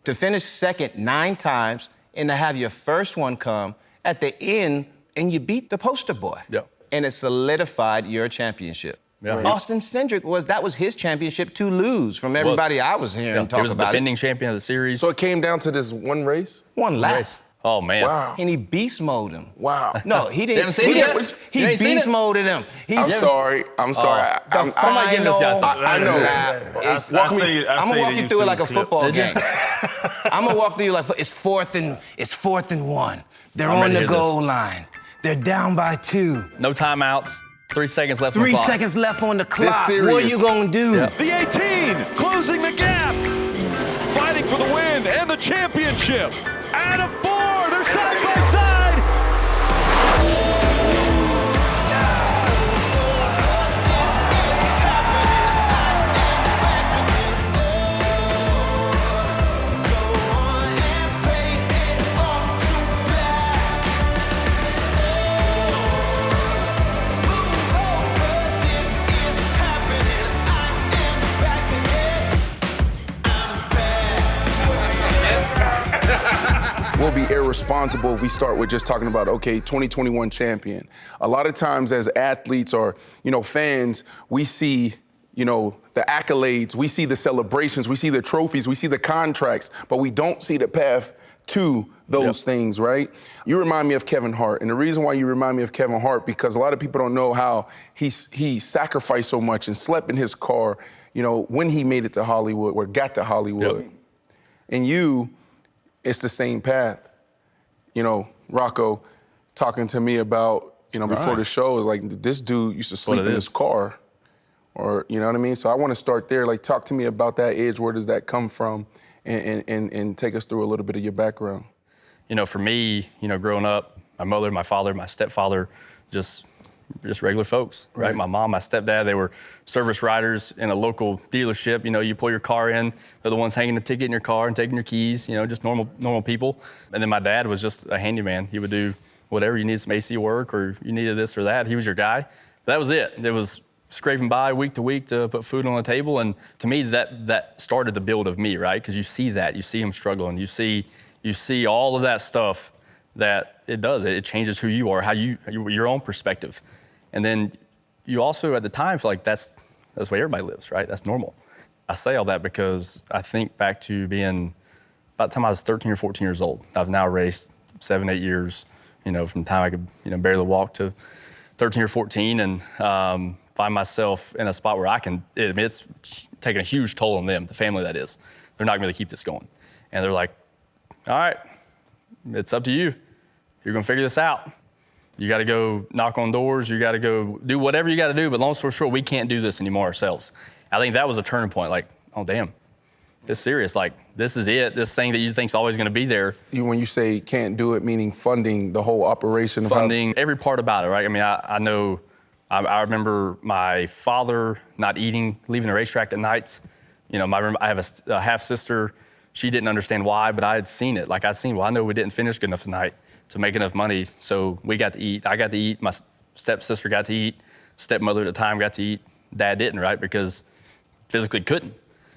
To finish second 9 times and to have your first one come at the end and you beat the poster boy. Yeah. And it solidified your championship. Yeah. Austin Cindric that was his championship to lose from everybody I was hearing talk about it. He was the defending champion of the series. So it came down to this one race? One lap. Oh, man. Wow. And he beast moded him. Wow. No, he didn't. Haven't seen it yet? He beast moded him. I'm sorry. Somebody give this guy something. I know. I'm gonna walk you through it like a football game. I'm gonna walk through you like it's fourth and 1. They're on the goal line. They're down by 2. No timeouts. 3 seconds left on the clock. 3 seconds left on the clock. What are you gonna do? Yep. The 18 closing the gap, fighting for the win and the championship. Out of 4, they're side by side. We'll be irresponsible if we start with just talking about, okay, 2021 champion. A lot of times as athletes or, fans, we see, the accolades, we see the celebrations, we see the trophies, we see the contracts, but we don't see the path to those things, right? You remind me of Kevin Hart, and the reason why you remind me of Kevin Hart, because a lot of people don't know how he sacrificed so much and slept in his car, when he made it to Hollywood or got to Hollywood. Yep. And it's the same path. Rocko talking to me about, before the show is like, this dude used to sleep in his car. Or, you know what I mean? So I want to start there. Like, talk to me about that edge. Where does that come from? And take us through a little bit of your background. For me, growing up, my mother, my father, my stepfather, just regular folks, right? My mom, my stepdad, they were service riders in a local dealership. You pull your car in, they're the ones hanging the ticket in your car and taking your keys, just normal people. And then my dad was just a handyman. He would do whatever, you needed some AC work or you needed this or that. He was your guy. But that was it. It was scraping by week to week to put food on the table. And to me, that started the build of me, right? Because you see that, you see him struggling, you see all of that stuff that it does. It changes who you are, your own perspective. And then you also, at the time, feel like that's the way everybody lives, right? That's normal. I say all that because I think back to being, about the time I was 13 or 14 years old. I've now raced 7, 8 years, from the time I could, barely walk to 13 or 14 and find myself in a spot where it's taking a huge toll on them, the family that is. They're not going to keep this going. And they're like, all right, it's up to you. You're going to figure this out. You got to go knock on doors. You got to go do whatever you got to do. But long story short, we can't do this anymore ourselves. I think that was a turning point. Like, oh, damn, this is serious. Like, this is it. This thing that you think's always going to be there. When you say can't do it, meaning funding the whole operation? Funding every part about it, right? I mean, I know, I remember my father not eating, leaving the racetrack at nights. I have a half-sister. She didn't understand why, but I had seen it. Like, I know we didn't finish good enough tonight to make enough money, so we got to eat. I got to eat. My stepsister got to eat. Stepmother at the time got to eat. Dad didn't, right? Because physically couldn't.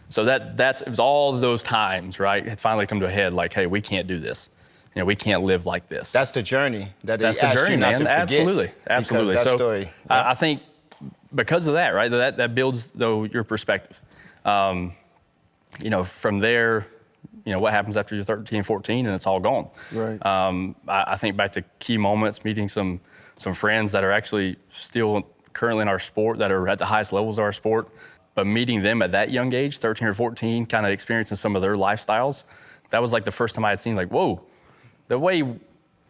So it was all those times, right? It finally come to a head. Like, hey, we can't do this. We can't live like this. That's the journey That's the journey, man. Absolutely. So I think because of that, right? That builds your perspective. From there. What happens after you're 13, 14, and it's all gone. Right. I think back to key moments, meeting some friends that are actually still currently in our sport, that are at the highest levels of our sport, but meeting them at that young age, 13 or 14, kind of experiencing some of their lifestyles, that was like the first time I had seen, like, whoa, the way what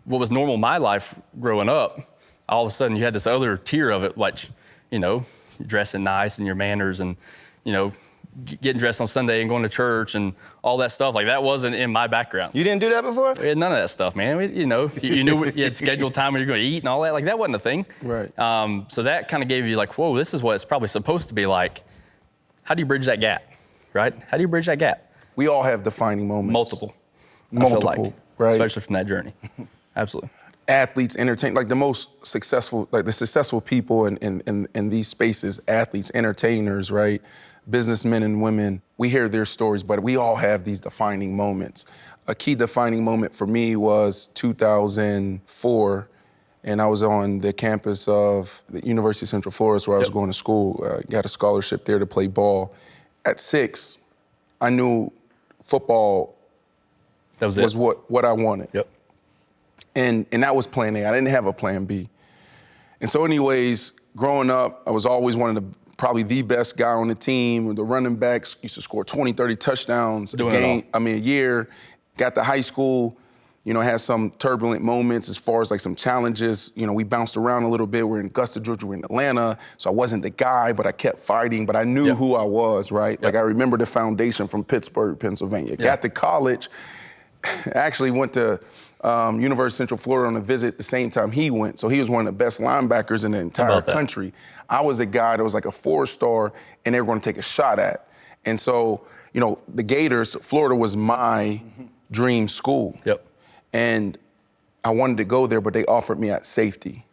was normal in my life growing up, all of a sudden you had this other tier of it, like, dressing nice and your manners and, getting dressed on Sunday and going to church and all that stuff. Like, that wasn't in my background. You didn't do that before? We had none of that stuff, man. You knew you had scheduled time when you're going to eat and all that. Like, that wasn't a thing. Right. So that kind of gave you like, whoa, this is what it's probably supposed to be like. How do you bridge that gap, right? How do you bridge that gap? We all have defining moments. Multiple, I feel like, right? Especially from that journey. Absolutely. Athletes entertain, like the successful people in these spaces, athletes, entertainers, right? businessmen and women, we hear their stories, but we all have these defining moments. A key defining moment for me was 2004, and I was on the campus of the University of Central Florida, where I was going to school. Got a scholarship there to play ball. At 6, I knew football was what I wanted. Yep. And that was plan A. I didn't have a plan B. And so anyways, growing up, I was always one of probably the best guy on the team. The running backs used to score 20, 30 touchdowns a year. Got to high school, had some turbulent moments as far as like some challenges. We bounced around a little bit. We're in Augusta, Georgia, we're in Atlanta. So I wasn't the guy, but I kept fighting, but I knew who I was, right? Like I remember the foundation from Pittsburgh, Pennsylvania. Got to college, actually went to University of Central Florida on a visit the same time he went. So he was one of the best linebackers in the entire country. I was a guy that was like a 4-star and they were going to take a shot at. And so, the Gators, Florida was my dream school. Yep. And I wanted to go there, but they offered me at safety.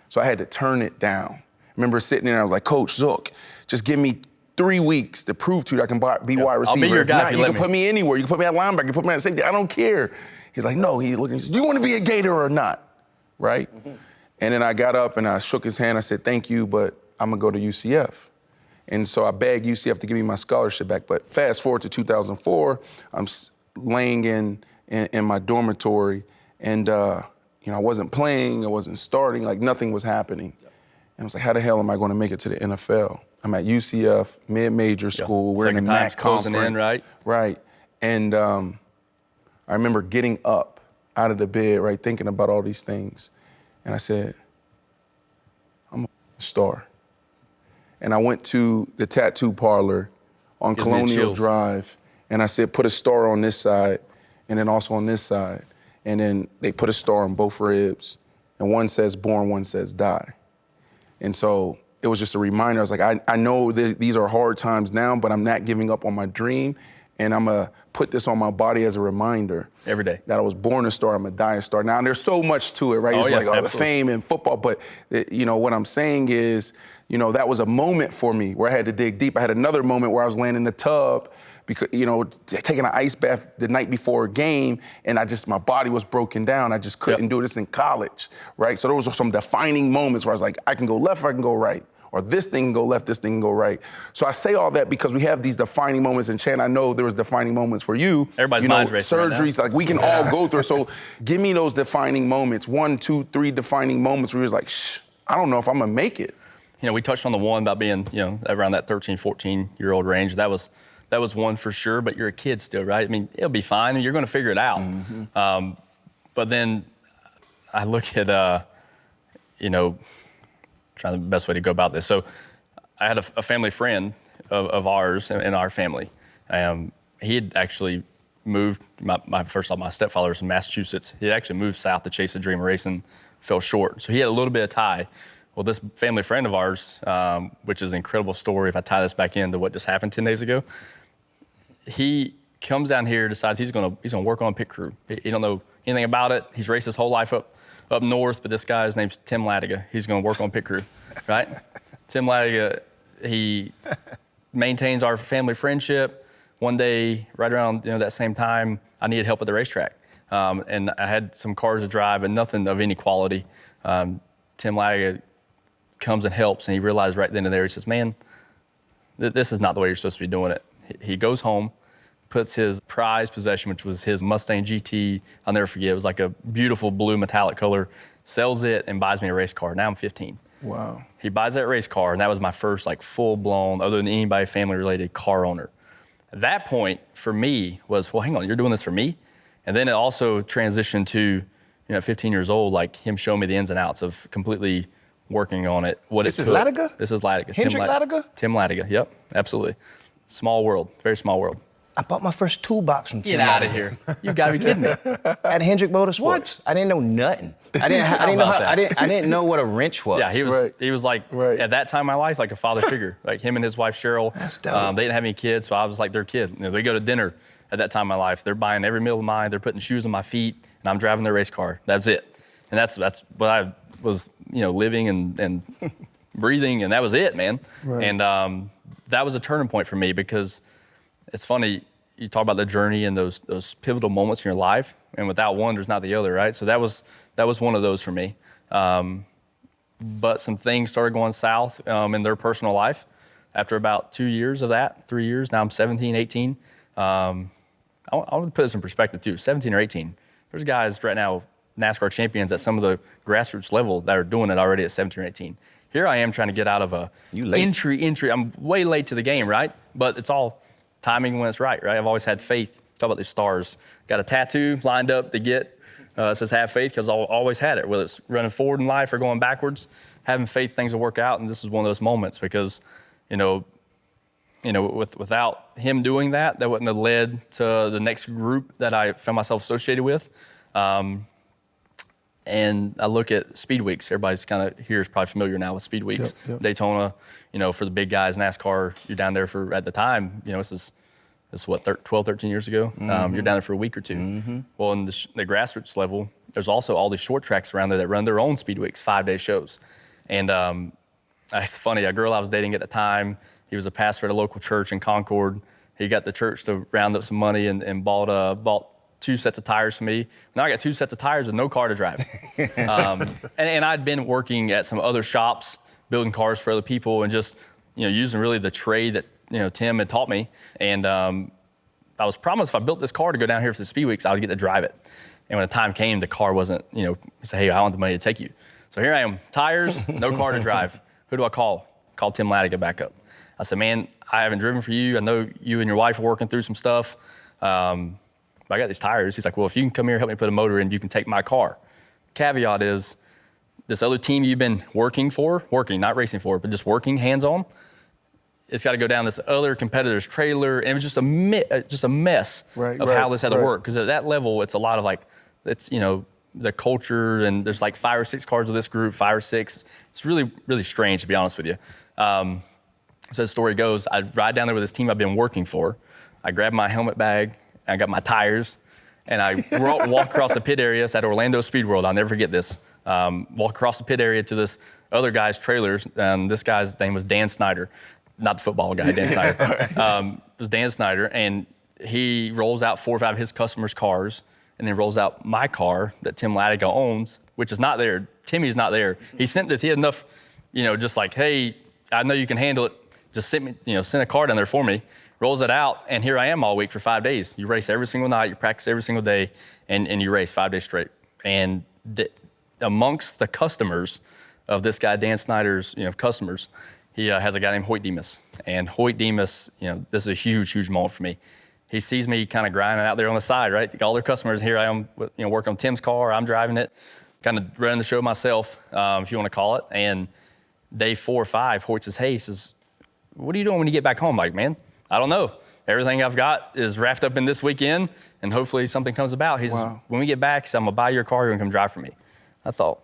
So I had to turn it down. I remember sitting there and I was like, Coach Zook, just give me 3 weeks to prove to you that I can be wide receiver. I'll be your guy if you can put me anywhere. You can put me at linebacker, you can put me at safety. I don't care. He's like, no. He looked at me and said, do you want to be a Gator or not? Right? And then I got up and I shook his hand. I said, thank you, but I'm going to go to UCF. And so I begged UCF to give me my scholarship back. But fast forward to 2004, I'm laying in my dormitory, and I wasn't playing, I wasn't starting, like nothing was happening. And I was like, how the hell am I going to make it to the NFL? I'm at UCF, mid-major school. We're in the MAC conference. Closing in, right? Right. And I remember getting up out of the bed, right, thinking about all these things. And I said, I'm a star. And I went to the tattoo parlor on Colonial Drive, and I said, put a star on this side, and then also on this side. And then they put a star on both ribs, and one says born, one says die. And so it was just a reminder. I was like, I know these are hard times now, but I'm not giving up on my dream, and I'm gonna put this on my body as a reminder. Every day. That I was born a star, I'm gonna die a star. Now, there's so much to it, right? It's like the fame and football, but what I'm saying is, that was a moment for me where I had to dig deep. I had another moment where I was laying in the tub because, taking an ice bath the night before a game, and my body was broken down. I just couldn't do this in college, right? So those were some defining moments where I was like, I can go left, I can go right. Or this thing can go left, this thing can go right. So I say all that because we have these defining moments, and Chan, I know there was defining moments for you. Everybody's mind's racing surgeries, right now. like we can all go through. So give me those defining moments, 1, 2, 3 defining moments where you're like, I don't know if I'm gonna make it. We touched on the one about being, around that 13, 14-year-old range. That was one for sure, but you're a kid still, right? I mean, it'll be fine, and you're gonna figure it out. Mm-hmm. But then I look at, trying the best way to go about this. So I had a family friend of ours in our family. He had actually moved, my stepfather was from Massachusetts. He had actually moved south to chase a dream of racing, fell short. So he had a little bit of tie. Well, this family friend of ours, which is an incredible story if I tie this back into what just happened 10 days ago, he comes down here, decides he's gonna work on pit crew. He don't know anything about it. He's raced his whole life up north, but this guy's name's Tim Latiga. He's gonna work on pit crew, right? Tim Latiga, he maintains our family friendship. One day, right around that same time, I needed help at the racetrack. And I had some cars to drive, but nothing of any quality. Tim Latiga comes and helps, and he realized right then and there, he says, man, this is not the way you're supposed to be doing it. He goes home, puts his prized possession, which was his Mustang GT, I'll never forget, it was like a beautiful blue metallic color, sells it and buys me a race car. Now I'm 15. Wow. He buys that race car, and that was my first full-blown, other than anybody family-related, car owner. At that point, for me, was, well, hang on, you're doing this for me? And then it also transitioned to, 15 years old, him showing me the ins and outs of completely working on it. This is Latiga? This is Latiga. Hemric Latiga? Tim Latiga, yep, absolutely. Small world, very small world. I bought my first toolbox from Tim. Get out of here. You gotta be kidding me. At Hemric Motorsports. What? I didn't know nothing. I didn't know what a wrench was. Yeah, he was at that time in my life, like a father figure. Like him and his wife, Cheryl. That's dope. They didn't have any kids, so I was like their kid. They go to dinner at that time in my life. They're buying every meal of mine. They're putting shoes on my feet, and I'm driving their race car. That's it. And that's what I was, living and breathing, and that was it, man. Right. And that was a turning point for me, because it's funny, you talk about the journey and those pivotal moments in your life, and without one, there's not the other, right? So that was one of those for me. But some things started going south in their personal life. After about 2 years of that, 3 years, now I'm 17, 18. I want to put this in perspective too, 17 or 18. There's guys right now, NASCAR champions at some of the grassroots level that are doing it already at 17 or 18. Here I am trying to get out of a entry. I'm way late to the game, right? But it's all timing when it's right? I've always had faith. Talk about these stars. Got a tattoo lined up to get. It says have faith, because I've always had it, whether it's running forward in life or going backwards, having faith things will work out. And this is one of those moments, because, without him doing that, that wouldn't have led to the next group that I found myself associated with. And I look at Speed Weeks. Everybody's kind of here is probably familiar now with Speed Weeks. Yep. Daytona, for the big guys, NASCAR, you're down there for, at the time, this is what, 12, 13 years ago? Mm-hmm. You're down there for a week or two. Mm-hmm. Well, in the grassroots level, there's also all these short tracks around there that run their own Speed Weeks, 5-day shows. And it's funny, a girl I was dating at the time, he was a pastor at a local church in Concord. He got the church to round up some money and bought 2 sets of tires for me. Now I got 2 sets of tires with no car to drive. And I'd been working at some other shops, building cars for other people, and just using really the trade that Tim had taught me. And I was promised if I built this car to go down here for the Speed Weeks, I would get to drive it. And when the time came, the car wasn't. He said, "Hey, I want the money to take you." So here I am, tires, no car to drive. Who do I call? Call Tim Ladd to get back up. I said, "Man, I haven't driven for you. I know you and your wife are working through some stuff. I got these tires." He's like, "Well, if you can come here, help me put a motor in, you can take my car." Caveat is, this other team you've been working, not racing for, but just working hands-on, it's got to go down this other competitor's trailer. And it was just a mess of how this had to work. Because at that level, it's a lot of the culture, and there's like 5 or 6 cars with this group, 5 or 6. It's really, really strange, to be honest with you. So the story goes, I ride down there with this team I've been working for. I grab my helmet bag, I got my tires, and I walk across the pit area. It's at Orlando Speed World. I'll never forget this. Walk across the pit area to this other guy's trailers. This guy's name was Dan Snyder. Not the football guy, Dan Snyder. It was Dan Snyder, and he rolls out 4 or 5 of his customers' cars, and then rolls out my car that Tim Ladd owns, which is not there. Timmy's not there. He sent this. He had enough, just like, "Hey, I know you can handle it. Just send a car down there for me." Rolls it out, and here I am all week for 5 days. You race every single night, you practice every single day, and you race 5 days straight. And amongst the customers of this guy, Dan Snyder's customers, he has a guy named Hoyt Demas. And Hoyt Demas, this is a huge, huge moment for me. He sees me kind of grinding out there on the side, right? All their customers, here I am, working on Tim's car, I'm driving it, kind of running the show myself, if you want to call it. And day 4 or 5, Hoyt says, "Hey," he says, "what are you doing when you get back home?" I'm like, "Man, I don't know. Everything I've got is wrapped up in this weekend, and hopefully something comes about." He says, "When we get back," he said, "I'm going to buy your car, you're going to come drive for me." I thought,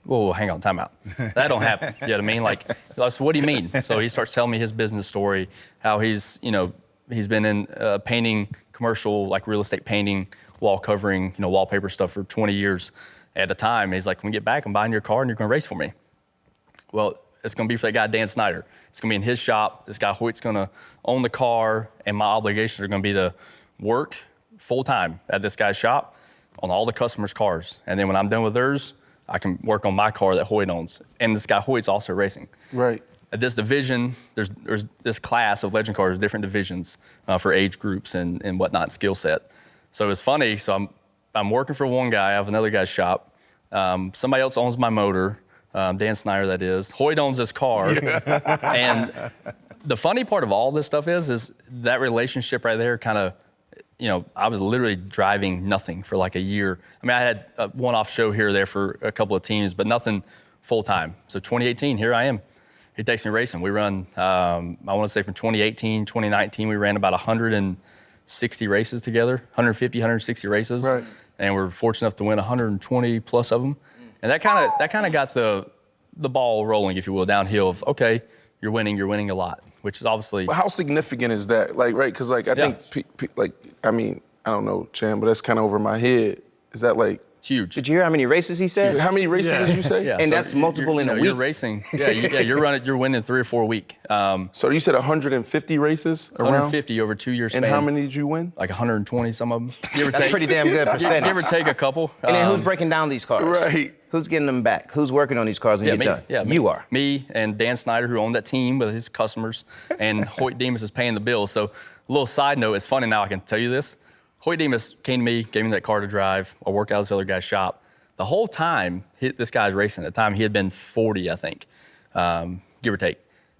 whoa, hang on, time out. That don't happen. You know what I mean? So what do you mean? So he starts telling me his business story, how he's been in painting, commercial, like real estate painting, wall covering, wallpaper stuff for 20 years at a time. He's like, "When we get back, I'm buying your car, and you're going to race for me." Well, it's going to be for that guy, Dan Snyder. It's going to be in his shop. This guy, Hoyt's going to own the car, and my obligations are going to be to work full-time at this guy's shop on all the customers' cars. And then when I'm done with theirs, I can work on my car that Hoyt owns. And this guy, Hoyt's also racing. Right. At this division, there's this class of legend cars, different divisions for age groups and whatnot, skill set. So it's funny. So I'm working for one guy. I have another guy's shop. Somebody else owns my motor. Dan Snyder, that is. Hoyt owns this car. And the funny part of all this stuff is that relationship right there kind of, I was literally driving nothing for like a year. I mean, I had a one-off show here or there for a couple of teams, but nothing full-time. So 2018, here I am. He takes me racing. We run, I want to say from 2018, 2019, we ran about 160 races together, 150, 160 races. Right. And we're fortunate enough to win 120 plus of them. And that kind of got the ball rolling, if you will, downhill of, okay, you're winning a lot, which is obviously. But how significant is that? Right? Because I think, I don't know, Chan, but that's kind of over my head. Is that It's huge. Did you hear how many races he said? How many races did you say? Yeah, And so that's multiple in a week. You're racing. You're winning 3 or 4 a week. So you said 150 races around? 150 over 2 years span. And how many did you win? Like 120, some of them. Give or That's take. pretty damn good percentage. Give or take a couple. And then who's breaking down these cars? Right. Who's getting them back? Who's working on these cars when you get done? Yeah, you are. Me and Dan Snyder, who owned that team with his customers, and Hoyt Demas is paying the bill. So a little side note, it's funny now I can tell you this. Hoyt Demas came to me, gave me that car to drive. I work out at this other guy's shop. The whole time, this guy's racing. At the time, he had been 40, I think, give or take.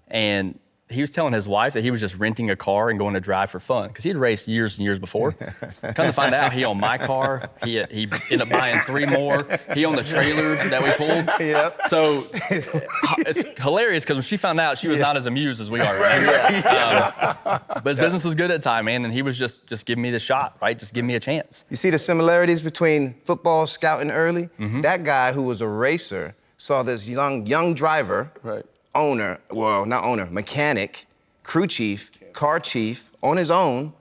And he was telling his wife that he was just renting a car and going to drive for fun because he had raced years and years before. Come to find out, he owned my car. He ended up buying 3 more. He owned the trailer that we pulled. Yep. So it's hilarious because when she found out, she was not as amused as we are. Right? But his business was good at the time, man, and he was just giving me the shot, right? Just give me a chance. You see the similarities between football scouting early? That guy who was a racer saw this young driver, Right. mechanic, crew chief, car chief, on his own,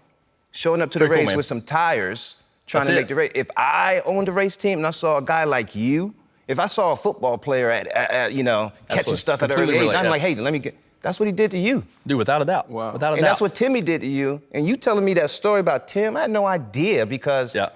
showing up to the Pretty cool, race man. with some tires, trying That's to it. make the race. If I owned a race team and I saw a guy like you, if I saw a football player catching stuff at an early Completely age, I'm relate, like, hey, let me get. That's what he did to you. Dude, without a doubt. Wow. Without a And doubt. that's what Timmy did to you. And you telling me that story about Tim, I had no idea because I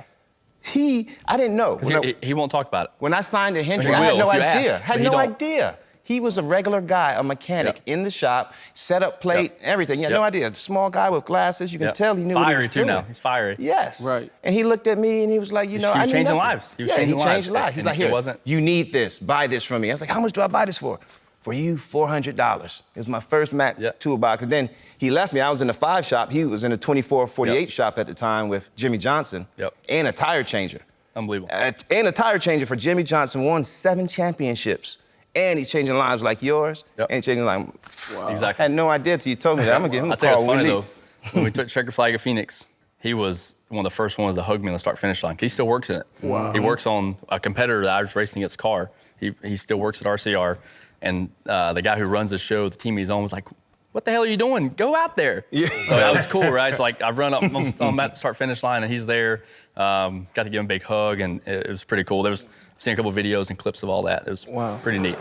didn't know. He won't talk about it. When I signed to Hendrick, He I had will no if you idea. ask, Had but he no don't. idea. He was a regular guy, a mechanic in the shop, set up plate, everything. You had no idea. Small guy with glasses. You can tell he knew what he was doing. Fiery too now. He's fiery. Yes. Right. And he looked at me and he was like, He was I knew changing nothing. lives. He was yeah, changing he changed lives. lives. He's And like, it here, wasn't- you need this. Buy this from me. I was like, how much do I buy this for? For you, $400. It was my first Mac toolbox. And then he left me. I was in the 5 shop. He was in the 24-48 shop at the time with Jimmy Johnson and a tire changer. Unbelievable. And a tire changer for Jimmy Johnson, won 7 championships. And he's changing lives like yours. And changing lives. Wow. Exactly. I had no idea till you told me that. I'm gonna give him a I'll tell you call. what's funny though. When we took checker flag at Phoenix, he was one of the first ones to hug me on the start-finish line. He still works in it. Wow. He works on a competitor that I was racing against car. He still works at RCR. And the guy who runs the show, the team he's on, was like, what the hell are you doing? Go out there. Yeah. So that was cool, right? So like I run up, I'm at the start-finish line, and he's there. Got to give him a big hug, and it was pretty cool. I've seen a couple videos and clips of all that. It was pretty neat.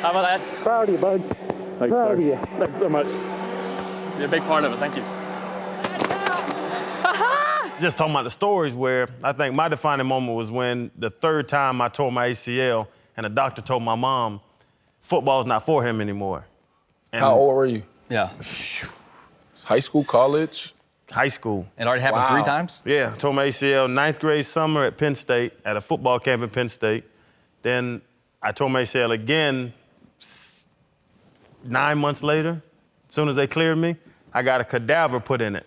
How about that? Proud of you, bud. Proud of you. Thanks so much. You're a big part of it. Thank you. Just talking about the stories where I think my defining moment was when the 3rd time I tore my ACL and the doctor told my mom, football's not for him anymore. And How old were you? Yeah. High school, college? High school. It already happened 3 times? Yeah, tore my ACL 9th grade summer at Penn State, at a football camp in Penn State. Then I tore my ACL again 9 months later. As soon as they cleared me, I got a cadaver put in it.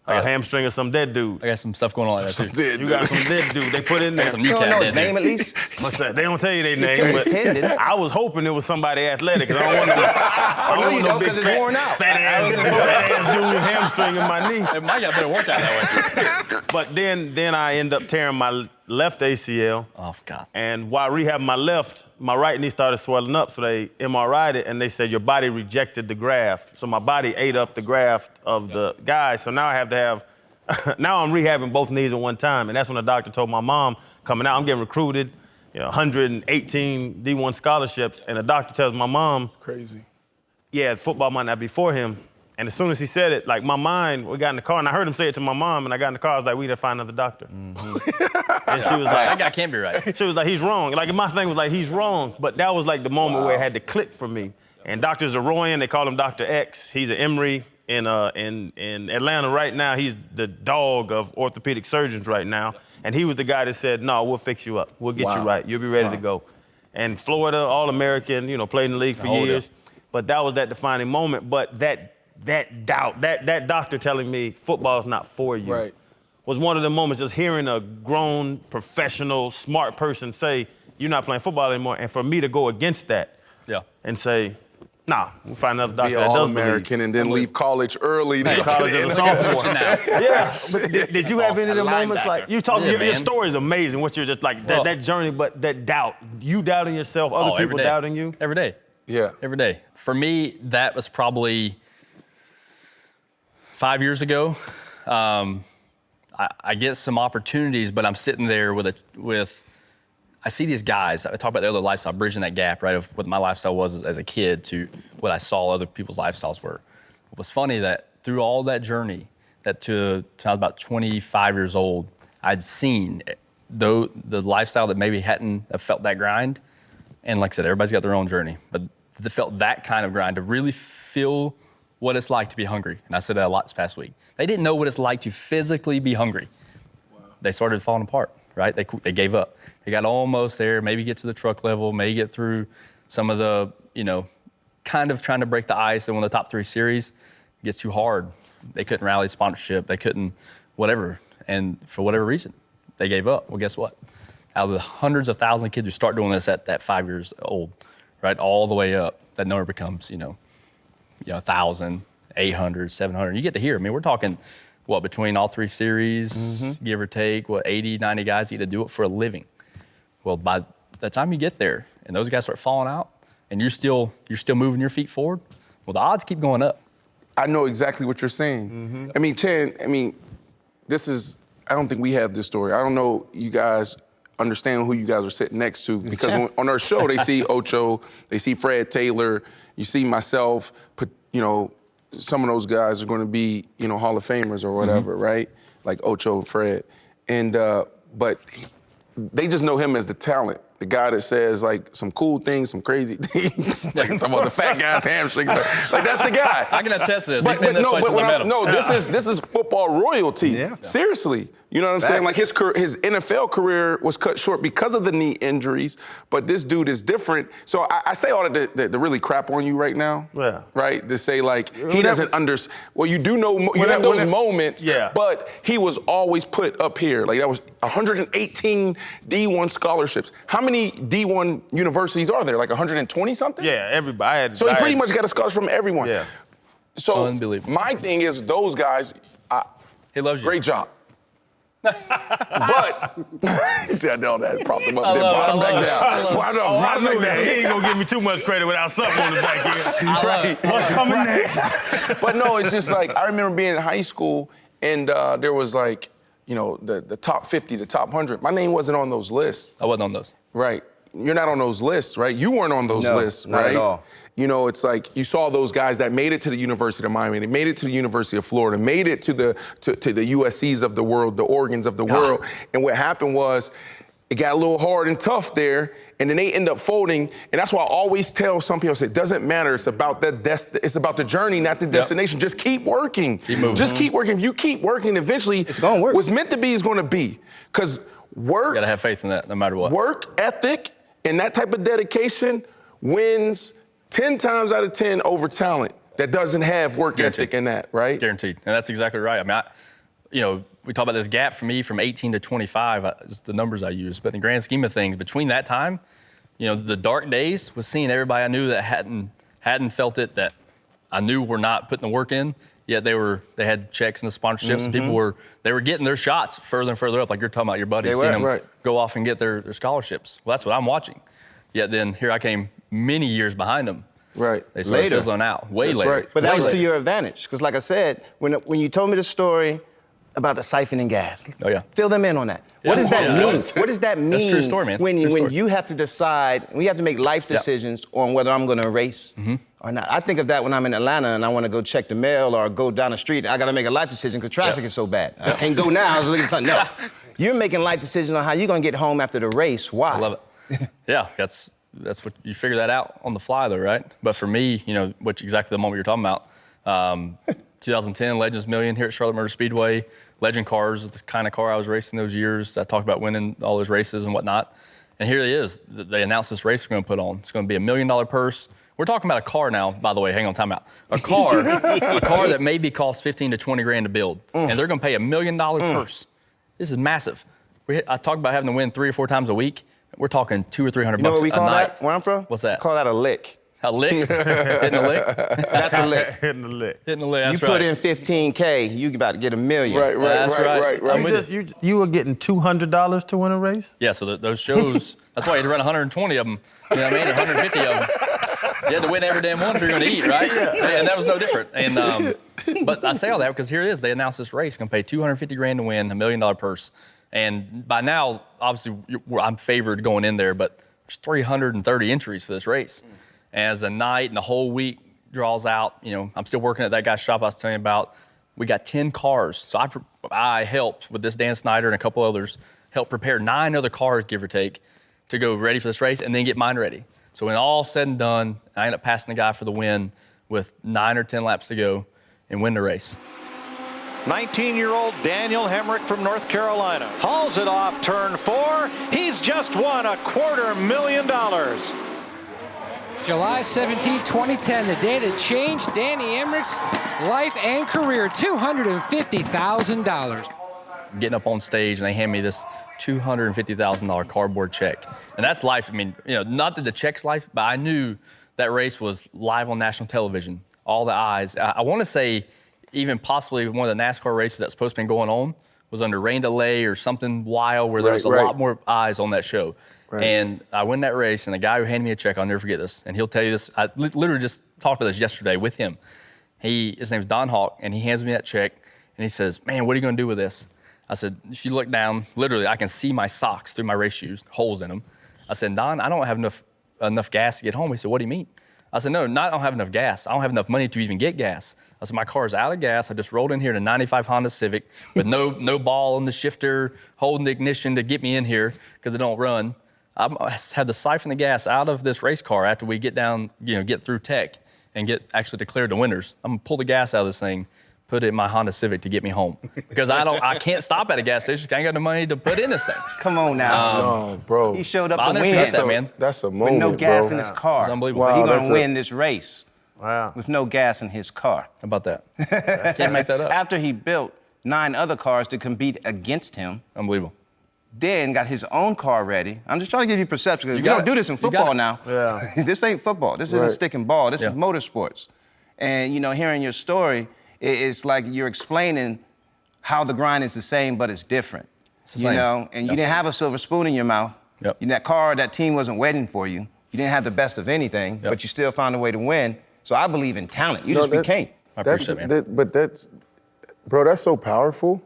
A hamstring of some dead dude. I got some stuff going on like that, too. You got some dead dude. They put in there. Some You don't know kneecap his dead name dude. at least? What's that? They don't tell you their tell name, you but his tendon. I was hoping it was somebody athletic, because I don't want no, I no, don't you want no don't, big 'cause it's worn out. fat ass dude with hamstring in my knee. It might get a better workout that way. But then I end up tearing my left ACL. Oh, God. And while rehabbing my left, my right knee started swelling up, so they MRI'd it, and they said your body rejected the graft. So my body ate up the graft of the guy, so now I have to have, now I'm rehabbing both knees at one time, and that's when the doctor told my mom, coming out, I'm getting recruited, 118 D1 scholarships, and the doctor tells my mom, Crazy. yeah, football might not be for him. And as soon as he said it, like my mind, we got in the car, and I heard him say it to my mom, and I got in the car, I was like, we need to find another doctor. And she was like, That guy can't be right. she was like, he's wrong. Like, my thing was like, he's wrong. But that was like the moment where it had to click for me. And Dr. Zaroyan, they call him Dr. X. He's an Hemric in Atlanta right now. He's the dog of orthopedic surgeons right now. And he was the guy that said, no, we'll fix you up. We'll get you right. You'll be ready to go. And Florida, All-American, played in the league for years. But that was that defining moment. But that doubt, that doctor telling me football's not for you was one of the moments, just hearing a grown, professional, smart person say, you're not playing football anymore. And for me to go against that and say, nah, we'll find another doctor Be that does All-American and then leave college early. To college as a sophomore. Yeah, but did you have any of the moments linebacker. like, you talk, your man. story is amazing, what you're just like, that journey, but that doubt, you doubting yourself, other every people day. doubting you? Every day. Yeah. Every day. For me, that was probably 5 years ago. I get some opportunities, but I'm sitting there I see these guys. I talk about the other lifestyle, bridging that gap, right, of what my lifestyle was as a kid to what I saw other people's lifestyles were. It was funny that through all that journey, that to I was about 25 years old, I'd seen the lifestyle that maybe hadn't felt that grind. And like I said, everybody's got their own journey, but they felt that kind of grind to really feel what it's like to be hungry. And I said that a lot this past week. They didn't know what it's like to physically be hungry. Wow. They started falling apart, right? They gave up. They got almost there, maybe get to the truck level, maybe get through some of the, kind of trying to break the ice in one of the top 3 series. It gets too hard. They couldn't rally sponsorship. They couldn't whatever. And for whatever reason, they gave up. Well, guess what? Out of the hundreds of thousands of kids who start doing this at that 5 years old, right, all the way up, that number becomes, 1,000, 800, 700. You get to hear. I mean, we're talking, between all 3 series, give or take, 80, 90 guys that get to do it for a living. Well, by the time you get there and those guys start falling out and you're still moving your feet forward, well, the odds keep going up. I know exactly what you're saying. I mean, Chan, I don't think we have this story. I don't know you guys understand who you guys are sitting next to, because on our show, they see Ocho, they see Fred Taylor, you see myself, some of those guys are going to be, Hall of Famers or whatever, right? Like Ocho and Fred. And, but they just know him as the talent, the guy that says like some cool things, some crazy things. Like talking about the fat guy's hamstring. Like that's the guy. I can attest to this. He's been this way since I met him. No, this is football royalty. Yeah. Seriously. You know what I'm saying? Like his NFL career was cut short because of the knee injuries, but this dude is different. So I say all that to really crap on you right now. Yeah. Right? To say like he doesn't understand. Well, you do know you have those moments. Yeah. But he was always put up here. Like that was 118 D1 scholarships. How many D1 universities are there? Like 120 something? Yeah, everybody. So he pretty much got a scholarship from everyone. Yeah. So unbelievable. My thing is those guys. He loves you. Great job. But see, I know that propped him up. Then brought him back down. I knew that. He ain't gonna give me too much credit without something on the back end. Right. What's coming next? But no, it's just like I remember being in high school and there was like, the top 50, the top 100. My name wasn't on those lists. I wasn't on those. Right. You're not on those lists, right? You weren't on those lists, right? Not at all. It's like you saw those guys that made it to the University of Miami, they made it to the University of Florida, made it to the USCs of the world, the Oregons of the world. And what happened was it got a little hard and tough there, and then they end up folding. And that's why I always tell some people, I say, it doesn't matter. It's about it's about the journey, not the destination. Just keep working. Keep moving. Just keep working. If you keep working, eventually it's gonna work. What's meant to be is gonna be. Because work. You gotta have faith in that, no matter what. Work ethic and that type of dedication wins 10 times out of 10 over talent that doesn't have work ethic in that, right? Guaranteed. And that's exactly right. I mean, we talk about this gap for me from 18 to 25, is the numbers I use. But in the grand scheme of things, between that time, the dark days was seeing everybody I knew that hadn't felt it, that I knew were not putting the work in, yet they had checks and the sponsorships, and people were getting their shots further and further up, like you're talking about your buddies, seeing them go off and get their scholarships. Well, that's what I'm watching. Yet then here I came many years behind them. Right. They started fizzling out way later. Right. But that was to your advantage, because like I said, when you told me the story about the siphoning gas, fill them in on that. What does that mean? What does that mean? That's a true story, man. When you have to decide, when you have to make life decisions on whether I'm going to race or not. I think of that when I'm in Atlanta and I want to go check the mail or go down the street. I got to make a life decision because traffic is so bad. I can't go now. I was looking at something. No, you're making life decisions on how you're going to get home after the race. Why? I love it. Yeah, that's what you figure that out on the fly, though, right? But for me, which exactly the moment you're talking about. 2010 Legends Million here at Charlotte Motor Speedway. Legend cars, the kind of car I was racing those years. I talked about winning all those races and whatnot. And here it is. They announced this race we're going to put on. It's going to be $1 million purse. We're talking about a car now, by the way. Hang on, time out. A car that maybe costs 15 to 20 grand to build. And they're going to pay $1 million purse. This is massive. I talked about having to win 3 or 4 times a week. We're talking $200 or $300 a night. You know what we call that where I'm from? What's that? Call that a lick. A lick? Hitting a lick? That's a lick. Hitting the lick. Hitting a lick, that's you put in $15K, you about to get $1 million. Right. You were getting $200 to win a race? Yeah, so those shows, that's why you had to run 120 of them. You know what I mean? 150 of them. You had to win every damn one if you're going to eat, right? And that was no different. And but I say all that because here it is. They announced this race going to pay $250,000 to win, $1 million purse. And by now, obviously, I'm favored going in there, but there's 330 entries for this race. And as the night and the whole week draws out, you know, I'm still working at that guy's shop I was telling you about. We got 10 cars. So I helped with this Dan Snyder and a couple others, helped prepare 9 other cars, give or take, to go ready for this race and then get mine ready. So when all said and done, I ended up passing the guy for the win with 9 or 10 laps to go and win the race. 19-year-old Daniel Hemric from North Carolina hauls it off turn 4. He's just won $250,000. July 17, 2010, the day that changed Danny Hemric's life and career, $250,000. Getting up on stage and they hand me this $250,000 cardboard check. And that's life. I mean, you know, not that the check's life, but I knew that race was live on national television. All the eyes. I want to say even possibly one of the NASCAR races that's supposed to be going on was under rain delay or something wild where there was a lot more eyes on that show. Right. And I win that race, and the guy who handed me a check, I'll never forget this, and he'll tell you this. I literally just talked about this yesterday with him. His name's Don Hawk, and he hands me that check, and he says, man, what are you going to do with this? I said, if you look down, literally, I can see my socks through my race shoes, holes in them. I said, Don, I don't have enough gas to get home. He said, what do you mean? I said, no, I don't have enough gas. I don't have enough money to even get gas. I said, my car's out of gas. I just rolled in here in a 95 Honda Civic with no ball on the shifter, holding the ignition to get me in here because it don't run. I had to siphon the gas out of this race car after we get down, you know, get through tech and get actually declared the winners. I'm gonna pull the gas out of this thing, put it in my Honda Civic to get me home because I can't stop at a gas station. I ain't got the money to put in this thing. Come on now. No, bro. He showed up I'll to never win. forget that, man. That's a moment, with no gas bro. in his car. It's unbelievable. Wow, Wow, he's that's gonna win this race. Wow. With no gas in his car. How about that? Can't make that up. After he built 9 other cars to compete against him, Unbelievable. then got his own car ready. I'm just trying to give you perception because we got don't it. do this in You got football it. now. Yeah. This ain't football. This isn't stick and ball. This is motorsports. And, you know, hearing your story, it's like you're explaining how the grind is the same, but it's different. It's the same. You know, and you didn't have a silver spoon in your mouth. Yep. That car, that team wasn't waiting for you. You didn't have the best of anything, but you still found a way to win. So I believe in talent. You just became. I appreciate it, man. But that's, bro, that's so powerful.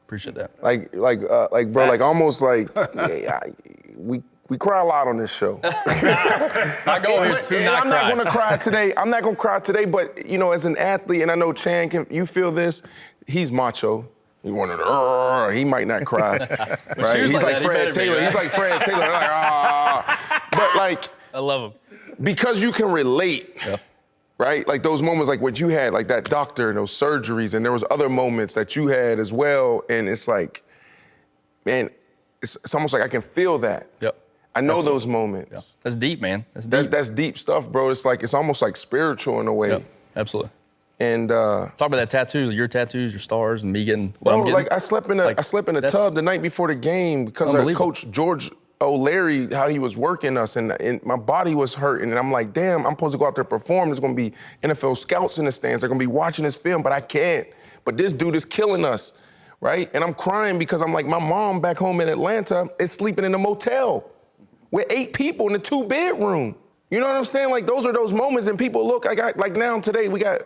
Appreciate that. Like, bro, like almost like we cry a lot on this show. My goal is to not I'm cry. not gonna cry today. I'm not gonna cry today. But you know, as an athlete, and I know Chan, you feel this. He's macho. He wanted to. He might not cry. Right? He's like Fred Taylor. He's like Fred Taylor. Like, But like, I love him. because you can relate. Yeah. Right? Like those moments like what you had, like that doctor and those surgeries, and there was other moments that you had as well, and it's like, man, it's almost like I can feel that. Yep. I know Absolutely. those moments. Yeah. That's deep, man. That's deep. That's deep stuff, bro. It's almost like spiritual in a way. Yep. Absolutely. And Talk about that tattoo, your tattoos, your stars, and me getting what bro, I'm getting. like I slept in a tub the night before the game because our coach George O'Leary, how he was working us, and my body was hurting, and I'm like, damn, I'm supposed to go out there and perform. There's gonna be NFL scouts in the stands. They're gonna be watching this film, but I can't. But this dude is killing us, right? And I'm crying because I'm like, my mom back home in Atlanta is sleeping in a motel with 8 people in a 2-bedroom. You know what I'm saying? Like those are those moments, and people look. I got like now today we got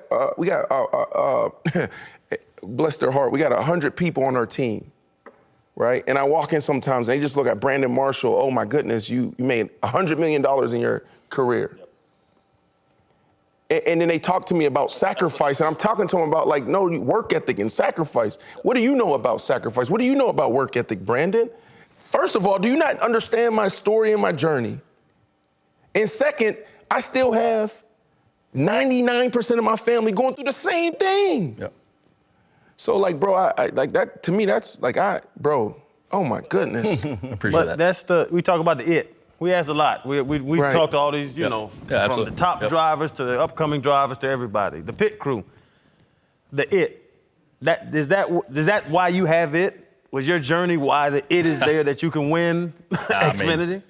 bless their heart, we got 100 people on our team. Right? And I walk in sometimes and they just look at Brandon Marshall, oh my goodness, you made $100 million in your career. Yep. And then they talk to me about sacrifice, and I'm talking to them about like, no, work ethic and sacrifice. What do you know about sacrifice? What do you know about work ethic, Brandon? First of all, do you not understand my story and my journey? And second, I still have 99% of my family going through the same thing. Yep. So like, bro, I like that, to me, that's like, bro, oh my goodness. Appreciate that. That's we talk about the it. We ask a lot. We talk to all these, you know, from the top drivers to the upcoming drivers to everybody. The pit crew, the it. Is that why you have it? Was your journey why the it is there that you can win Xfinity?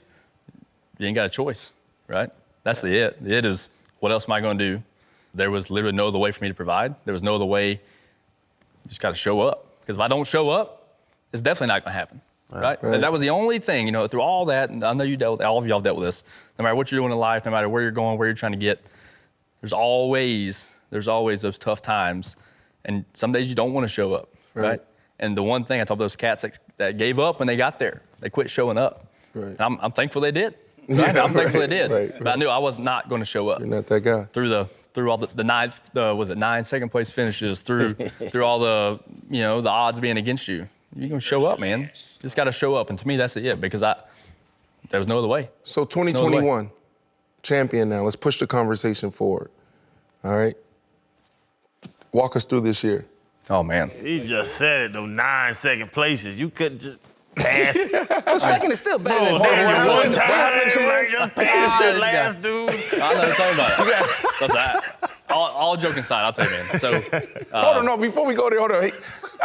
You ain't got a choice, right? That's the it. The it is, what else am I gonna do? There was literally no other way for me to provide. There was no other way. You just got to show up. Because if I don't show up, it's definitely not going to happen. right? That was the only thing, you know, through all that, and I know all of y'all dealt with this. No matter what you're doing in life, no matter where you're going, where you're trying to get, there's always those tough times. And some days you don't want to show up, right? And the one thing I told those cats that gave up when they got there, they quit showing up. And I'm thankful they did. Right? I'm thankful they did. But I knew I was not going to show up. You're not that guy. Through all the 9 second place finishes, through all the, you know, the odds being against you. You're going to show up, man. You just got to show up. And to me, that's it, because there was no other way. So 2021, champion now. Let's push the conversation forward. All right? Walk us through this year. Oh, man. He just said it, those 9 second places. You couldn't just pass. Well, second is still better than third. One time, just pass that last dude. I know what I'm talking about. That's that. All joking aside, I'll tell you, man. So, hold on, no, before we go there, hold on.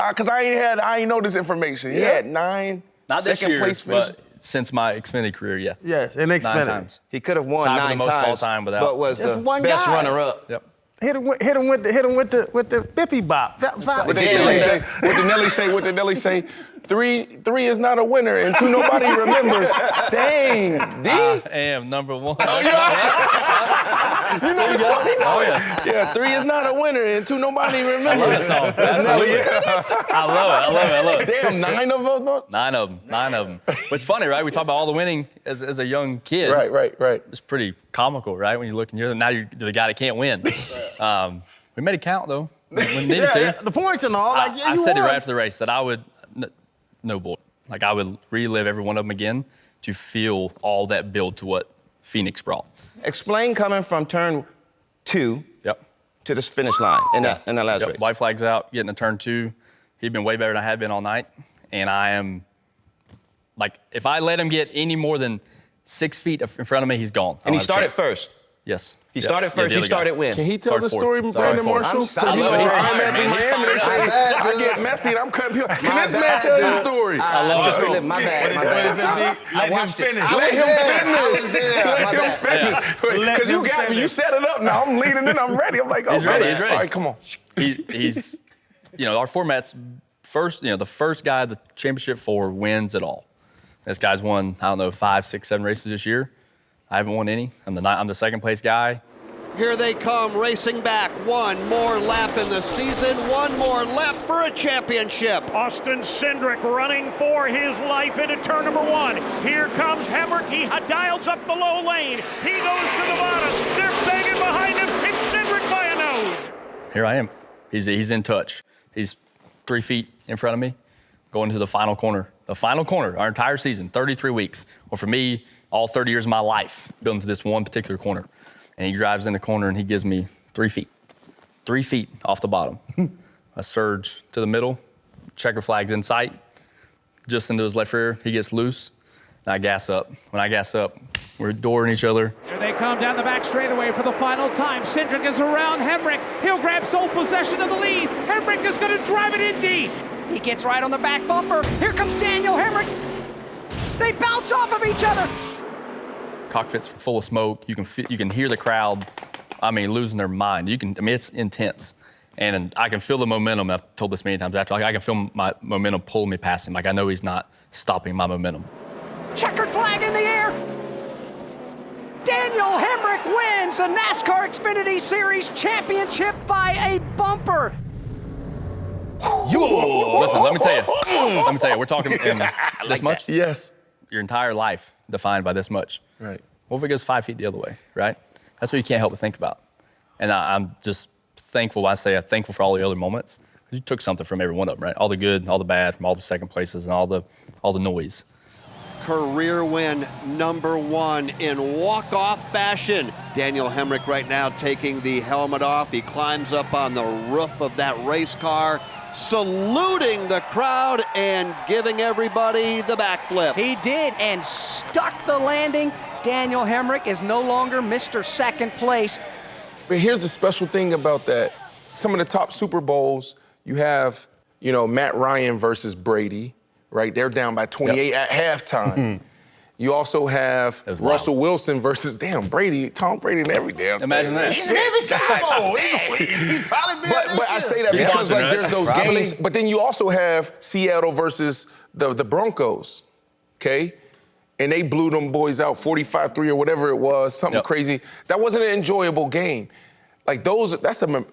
Because I ain't know this information. He had 9 not this second year, place finishes. but since my Xfinity career, yeah. Yes, in 9 Xfinity. times. He could have won Tied for 9 the most times, all time without. but was Just the one best guy. runner-up. Yep. Hit him with the bippy bop. What did Nelly say? 3 is not a winner, and 2 nobody remembers. Dang, D. I am number 1. You know the song? Oh, yeah. Yeah, 3 is not a winner, and 2 nobody I love remembers. this song. That's Nelly. I love it. Damn, 9 of them? 9 of them. It's funny, right? We talk about all the winning as a young kid. Right. It's pretty comical, right? When you look and you're the guy that can't win. We made it count, though. We needed to. The points and all. I said it right after the race that I would, no bull. Like, I would relive every one of them again to feel all that build to what Phoenix brought. Explain coming from turn 2 to this finish line in that last race. White flag's out, getting to turn 2. He'd been way better than I had been all night. And I am, like, if I let him get any more than 6 feet in front of me, he's gone. And he started first. Yes. He started first. He started when? Can he tell the story, fourth. Brandon Marshall? I love it. I get messy and I'm cutting people. Can this man tell his story? I love it. My bad. Let him finish. Let him finish. Because you got me. You set it up now. I'm leading in. I'm ready. I'm like, oh, He's ready. All right, come on. He's, you know, our format's first, you know, the first guy the championship for wins it all. This guy's won, I don't know, 5, 6, 7 races this year. I haven't won any. I'm the second place guy. Here they come, racing back. One more lap in the season, one more lap for a championship. Austin Cindric running for his life into turn number 1. Here comes Hemric. He dials up the low lane. He goes to the bottom. They're banging behind him. It's Cindric by a nose. Here I am. He's in touch. He's 3 feet in front of me, going to the final corner. The final corner, our entire season, 33 weeks. Well, for me, all 30 years of my life, building to this one particular corner. And he drives in the corner and he gives me 3 feet. 3 feet off the bottom. I surge to the middle, checker flag's in sight, just into his left rear. He gets loose, and I gas up. When I gas up, we're dooring each other. Here they come down the back straightaway for the final time. Cindric is around Hemric. He'll grab sole possession of the lead. Hemric is going to drive it in deep. He gets right on the back bumper. Here comes Daniel Hemric. They bounce off of each other. Cockpit's full of smoke. You can hear the crowd, losing their mind. It's intense. And I can feel the momentum. I've told this many times after. I can feel my momentum pulling me past him. Like, I know he's not stopping my momentum. Checkered flag in the air. Daniel Hemric wins the NASCAR Xfinity Series championship by a bumper. Listen, let me tell you, we're talking this much? Yes. Your entire life defined by this much. Right. What if it goes 5 feet the other way, right? That's what you can't help but think about. And I'm just thankful. When I say I'm thankful for all the other moments, because you took something from every one of them, right? All the good, all the bad, from all the second places, and all the noise. Career win number 1 in walk-off fashion. Daniel Hemric right now taking the helmet off. He climbs up on the roof of that race car, saluting the crowd and giving everybody the backflip. He did, and stuck the landing. Daniel Hemric is no longer Mr. Second Place. But here's the special thing about that. Some of the top Super Bowls, you have, Matt Ryan versus Brady, right? They're down by 28 at halftime. You also have was Russell wild. Wilson versus Brady, Tom Brady, and every damn Imagine thing. that. He's every Super Bowl. He probably been But this I year. say that Yeah. because like there's those Probably. games. But then you also have Seattle versus the Broncos, okay? And they blew them boys out 45-3 or whatever it was, something Yep. crazy. That wasn't an enjoyable game. Like those, that's a Nail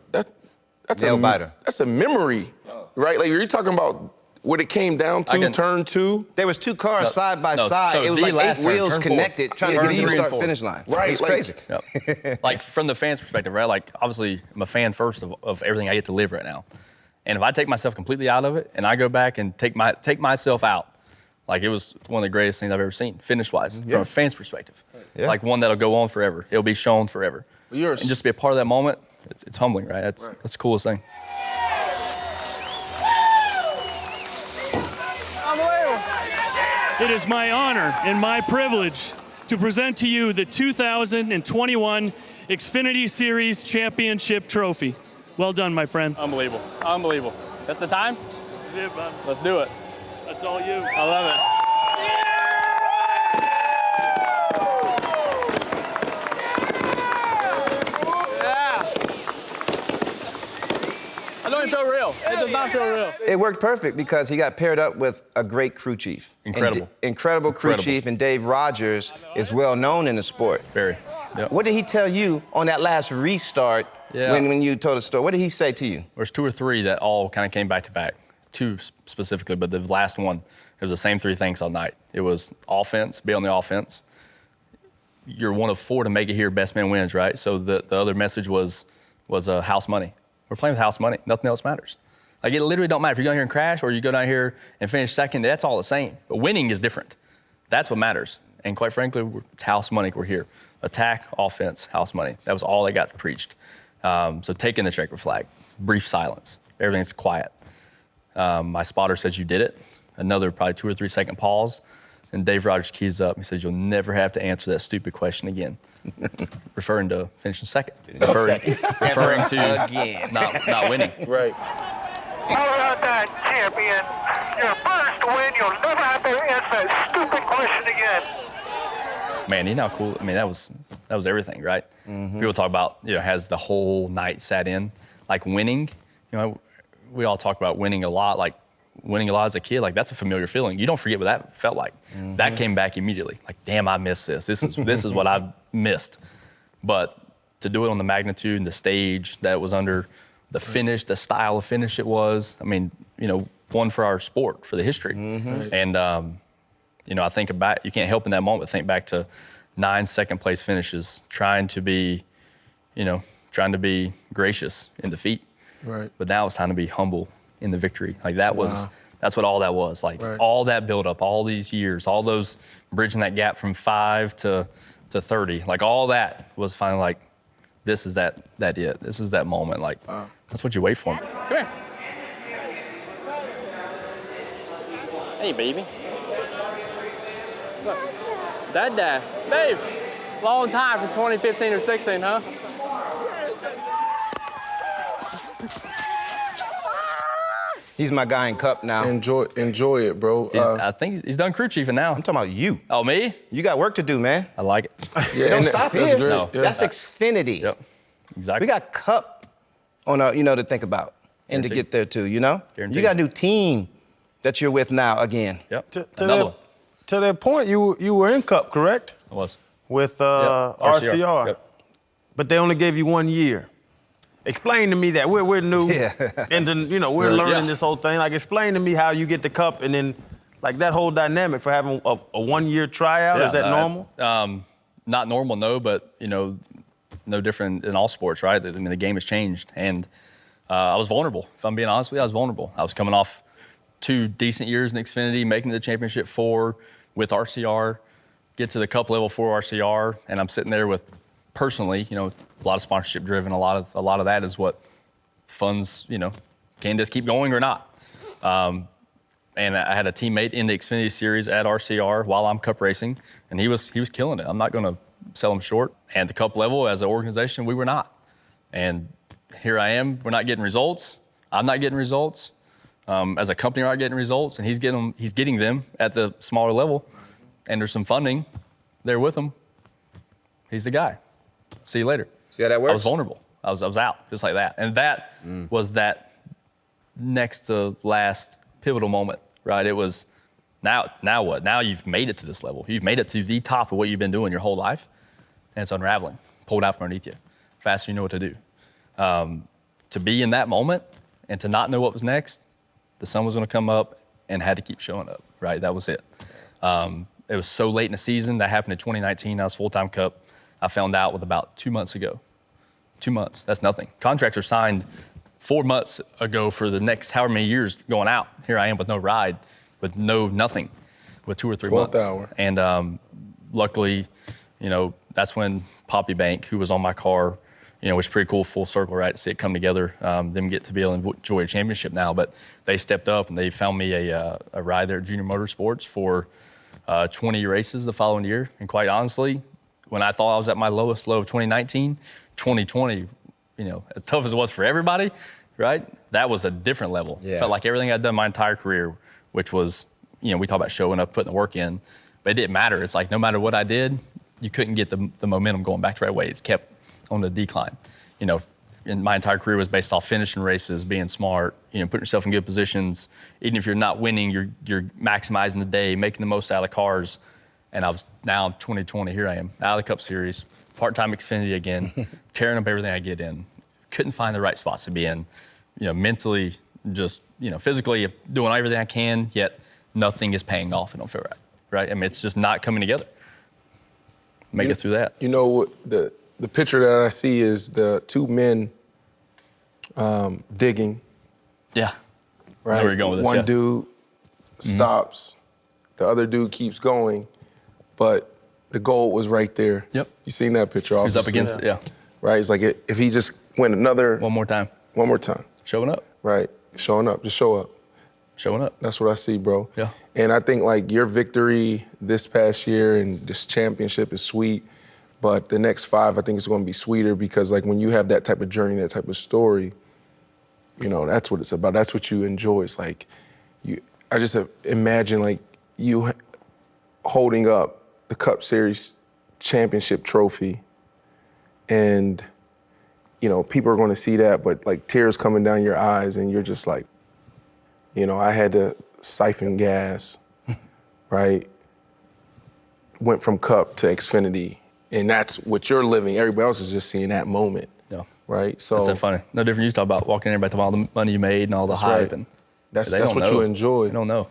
biter. That's a memory, right? Like you're talking about what it came down to, turn 2. There was 2 cars side by no, side. no, it was the like last 8 turn, wheels turn 4. connected, trying Turn to get to the 3 and start 4. finish line. Right, It's like- crazy. Yep. Like from the fans' perspective, right? Like obviously I'm a fan first of everything I get to live right now. And if I take myself completely out of it and I go back and take myself out, like it was one of the greatest things I've ever seen, finish-wise, from a fan's perspective. Yeah. Like one that'll go on forever. It'll be shown forever. Yours. And just to be a part of that moment, it's humbling, right? That's the coolest thing. It is my honor and my privilege to present to you the 2021 Xfinity Series Championship Trophy. Well done, my friend. Unbelievable. Unbelievable. That's the time? This is it, bud. Let's do it. That's all you. I love it. I don't even feel real. It does not feel real. It worked perfect because he got paired up with a great crew chief. Incredible. Incredible crew chief, and Dave Rogers is well known in the sport. Very. Yep. What did he tell you on that last restart when you told the story? What did he say to you? There's 2 or 3 that all kind of came back to back. 2 specifically, but the last one, it was the same 3 things all night. It was offense, be on the offense. You're one of 4 to make it here, best man wins, right? So the other message was house money. We're playing with house money. Nothing else matters. Like it literally don't matter if you go down here and crash or you go down here and finish second. That's all the same. But winning is different. That's what matters. And quite frankly, it's house money. We're here. Attack, offense, house money. That was all they got preached. So taking the checkered flag, brief silence. Everything's quiet. My spotter says you did it. Another probably 2 or 3 second pause. And Dave Rogers keys up. He says, you'll never have to answer that stupid question again. Referring to finishing second. Referring to Again. not winning. Right. All about that, champion. Your first win. You'll never have to answer that stupid question again. Man, you know how cool. I mean, that was everything, right? People talk about, has the whole night sat in, like winning. We all talk about winning a lot, like winning a lot as a kid. Like that's a familiar feeling. You don't forget what that felt like. That came back immediately. Like, damn, I missed this. This is what I've missed. But to do it on the magnitude and the stage that it was under, the finish, the style of finish it was. I mean, one for our sport, for the history. And I think about, you can't help in that moment think back to 9 second place finishes, trying to be gracious in defeat. Right. But now it's time to be humble in the victory. Like that's what all that was. Like all that build up, all these years, all those bridging that gap from 5 to 30. Like all that was finally like, this is that it. This is that moment. Like that's what you wait for. Come here. Hey, baby. Look. Dad. Dave. Long time from 2015 or 16, huh? He's my guy in Cup now. Enjoy it, bro. I think he's done crew chiefing now. I'm talking about you. Oh, me? You got work to do, man. I like it. Yeah, Don't stop that's here. great. No. Yeah. That's Xfinity. Yep. Exactly. We got Cup on to think about and to Guaranteed. get there too, Guaranteed. You got a new team that you're with now again. Yep. To that point, you were in Cup, correct? I was. With RCR. Yep. But they only gave you 1 year. Explain to me that we're new, and then, we're learning this whole thing. Like, explain to me how you get the Cup, and then like that whole dynamic for having a 1 year tryout. Is that normal? Not normal, no, but no different in all sports, right? I mean, the game has changed, and I was vulnerable. If I'm being honest with you, I was vulnerable. I was coming off 2 decent years in Xfinity, making the championship 4 with RCR, get to the Cup level for RCR, and I'm sitting there with, personally, a lot of sponsorship driven. A lot of that is what funds, can this keep going or not? And I had a teammate in the Xfinity Series at RCR while I'm Cup racing, and he was killing it. I'm not going to sell him short. And the Cup level, as an organization, we were not. And here I am. We're not getting results. I'm not getting results. As a company, we're not getting results, and he's getting them at the smaller level. and there's some funding there with him, he's the guy. See you later. See how that works? I was vulnerable. I was out just like that. And that was that next to last pivotal moment, right? It was now what? Now you've made it to this level. You've made it to the top of what you've been doing your whole life, and it's unraveling, pulled out from underneath you. Faster you know what to do. To be in that moment and to not know what was next, the sun was going to come up and had to keep showing up, right? That was it. It was so late in the season. That happened in 2019. I was full-time Cup. I found out with about 2 months ago. 2 months, that's nothing. Contracts are signed 4 months ago for the next however many years going out. Here I am with no ride, with nothing, with 2 or 3 months. Hour. And luckily, that's when Poppy Bank, who was on my car, which is pretty cool, full circle, right, to see it come together, them get to be able to enjoy a championship now. But they stepped up and they found me a ride there at Junior Motorsports for 20 races the following year. And quite honestly, when I thought I was at my lowest low of 2019, 2020, as tough as it was for everybody, right? That was a different level. Yeah. Felt like everything I'd done my entire career, which was, we talk about showing up, putting the work in, but it didn't matter. It's like no matter what I did, you couldn't get the momentum going back the right way. It's kept on the decline. And my entire career was based off finishing races, being smart, putting yourself in good positions. Even if you're not winning, you're maximizing the day, making the most out of the cars. And now I'm 2020, here I am, out of the Cup Series, part-time Xfinity again, tearing up everything I get in. Couldn't find the right spots to be in. Mentally, just, physically doing everything I can, yet nothing is paying off. It don't feel right? I mean, it's just not coming together. Make it through that. The picture that I see is the two men digging. Yeah. Right. I know where you're going with this, One dude stops, the other dude keeps going, but the goal was right there. Yep. You seen that picture? He was up against it, yeah. Right. It's like if he just went One more time. Showing up. Right. Showing up. Just show up. Showing up. That's what I see, bro. Yeah. And I think like your victory this past year and this championship is sweet, but the next 5 I think is going to be sweeter because like when you have that type of journey, that type of story, that's what it's about. That's what you enjoy. It's like I just imagine like you holding up the Cup Series championship trophy and people are going to see that, but like tears coming down your eyes and you're just like, I had to siphon gas, right? Went from Cup to Xfinity, and that's what you're living. Everybody else is just seeing that moment, right? So that's so funny. No different. You talk about walking in, everybody talking about all the money you made and all the hype, right. And that's what you enjoy. They don't know.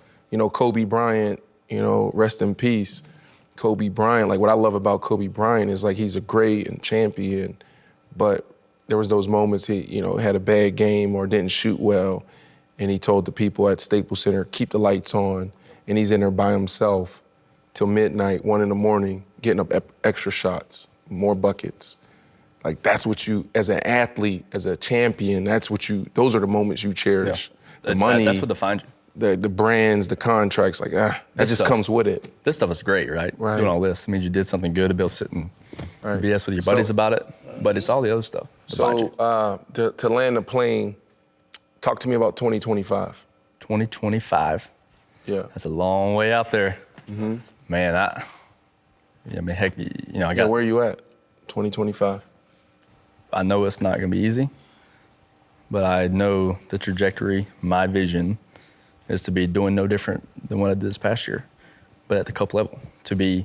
Kobe Bryant, rest in peace. Kobe Bryant, like what I love about Kobe Bryant is like he's a great and champion, but there was those moments he, had a bad game or didn't shoot well, and he told the people at Staples Center, keep the lights on, and he's in there by himself till midnight, 1 a.m, getting up extra shots, more buckets. Like that's what you, as an athlete, as a champion, those are the moments you cherish. Yeah. The money. That's what defines you. The brands, the contracts, like that just comes with it. This stuff is great, right? Doing all this means you did something good to be able to sit and BS with your buddies about it, but it's all the other stuff. So to land the plane, talk to me about 2025. 2025. Yeah. That's a long way out there. Mm-hmm. Man, heck, I got. Where are you at? 2025. I know it's not going to be easy, but I know the trajectory, my vision, is to be doing no different than what I did this past year, but at the Cup level, to be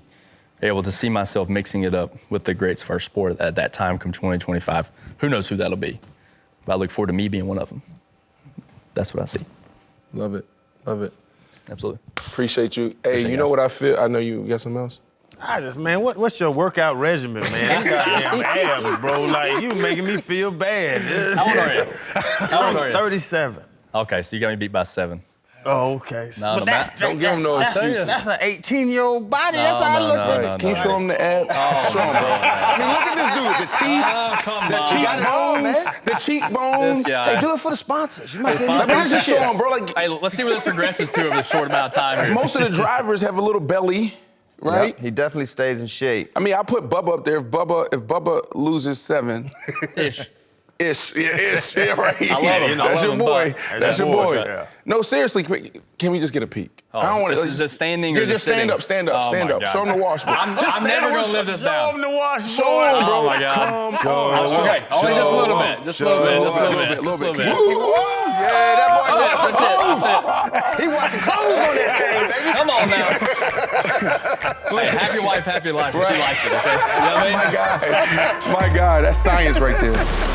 able to see myself mixing it up with the greats of our sport at that time come 2025. Who knows who that'll be, but I look forward to me being one of them. That's what I see. Love it. Love it. Absolutely. Appreciate you. Hey, you know what I feel? I know you got something else? What's your workout regimen, man? You goddamn abs, bro. Like, you making me feel bad. How old are you? I'm 37. Okay, so you got me beat by 7. Oh, okay. No, but don't give him no excuses. That's an 18-year-old body. That's how I look at it. Can you show him the abs? Show him, bro. I mean, look at this dude. The cheekbones. This guy. Hey, do it for the sponsors. You might Just show him, bro. Like, hey, let's see where this progresses to over a short amount of time here. most of the drivers have a little belly, right? Yep, he definitely stays in shape. I mean, I put Bubba up there. If Bubba loses 7. Ish. Ish, yeah, right. I love him. That's your boy. That's your boy. Yeah. No, seriously, can we just get a peek? Oh, I don't want this is a standing or just stand sitting? up, stand up, Oh, stand my up. God. Show him the washboard. I'm never going to live this Show down. him the washboard. Show him, bro. Oh, my God. Come on. Okay, only just a little bit. Just a little bit. Just a little bit. Yeah, that boy That's it. He washing clothes on that thing, baby. Come on now. Hey, happy wife, happy life. She likes it, okay? You know what I mean? My God, that's science right there.